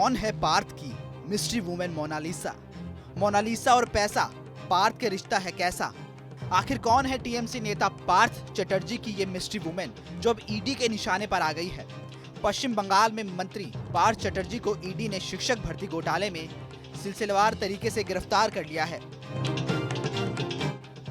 कौन है पार्थ की मिस्ट्री वुमेन मोनालिसा? मोनालिसा और पैसा, पार्थ के रिश्ता है कैसा? आखिर कौन है टीएमसी नेता पार्थ चटर्जी की ये मिस्ट्री वुमेन जो अब ईडी के निशाने पर आ गई है? पश्चिम बंगाल में मंत्री पार्थ चटर्जी को ईडी ने शिक्षक भर्ती घोटाले में सिलसिलेवार तरीके से गिरफ्तार कर लिया है।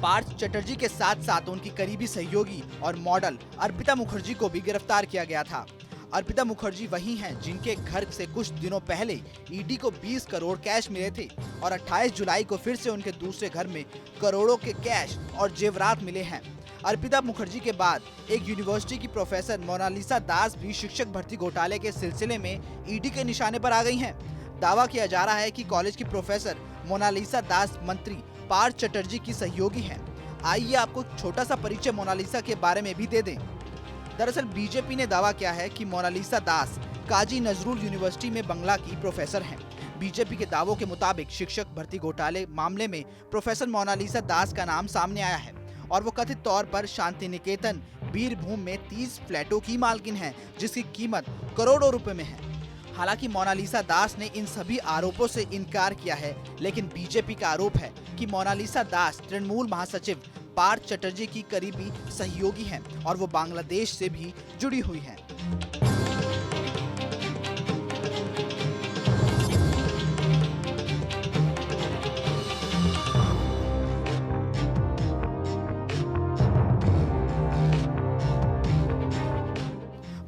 पार्थ चटर्जी के साथ साथ उनकी करीबी सहयोगी और मॉडल अर्पिता मुखर्जी को भी गिरफ्तार किया गया था। अर्पिता मुखर्जी वही हैं जिनके घर से कुछ दिनों पहले ईडी को 20 करोड़ कैश मिले थे और 28 जुलाई को फिर से उनके दूसरे घर में करोड़ों के कैश और जेवरात मिले हैं। अर्पिता मुखर्जी के बाद एक यूनिवर्सिटी की प्रोफेसर मोनालिसा दास भी शिक्षक भर्ती घोटाले के सिलसिले में ईडी के निशाने पर आ गई हैं। दावा किया जा रहा है कि कॉलेज की प्रोफेसर मोनालिसा दास मंत्री पार्थ चटर्जी की सहयोगी हैं। आइए आपको छोटा सा परिचय मोनालिसा के बारे में भी दे दें। दरअसल बीजेपी ने दावा किया है कि मोनालिसा दास काजी नजरुल यूनिवर्सिटी में बंगला की प्रोफेसर हैं। बीजेपी के दावों के मुताबिक शिक्षक भर्ती घोटाले मामले में प्रोफेसर मोनालिसा दास का नाम सामने आया है और वो कथित तौर पर शांति निकेतन बीरभूम में 30 फ्लैटों की मालकिन है, जिसकी कीमत करोड़ों रुपए में है। हालांकि मोनालिसा दास ने इन सभी आरोपों से इनकार किया है, लेकिन बीजेपी का आरोप है कि मोनालिसा दास तृणमूल महासचिव पार्थ चटर्जी की करीबी सहयोगी हैं और वो बांग्लादेश से भी जुड़ी हुई हैं।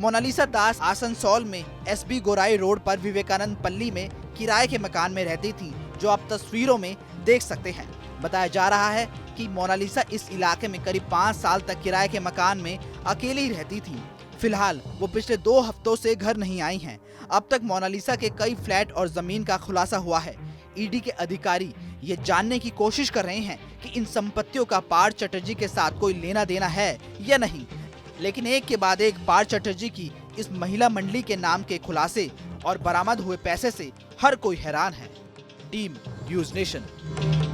मोनालिसा दास आसनसोल में एसबी गोराई रोड पर विवेकानंद पल्ली में किराए के मकान में रहती थी, जो आप तस्वीरों में देख सकते हैं। बताया जा रहा है कि मोनालिसा इस इलाके में करीब 5 साल तक किराए के मकान में अकेली ही रहती थी। फिलहाल वो पिछले 2 हफ्तों से घर नहीं आई हैं। अब तक मोनालिसा के कई फ्लैट और जमीन का खुलासा हुआ है। ईडी के अधिकारी ये जानने की कोशिश कर रहे हैं कि इन संपत्तियों का पार्थ चटर्जी के साथ कोई लेना देना है या नहीं। लेकिन एक के बाद एक पार्थ चटर्जी की इस महिला मंडली के नाम के खुलासे और बरामद हुए पैसे से हर कोई हैरान है। Team news nation.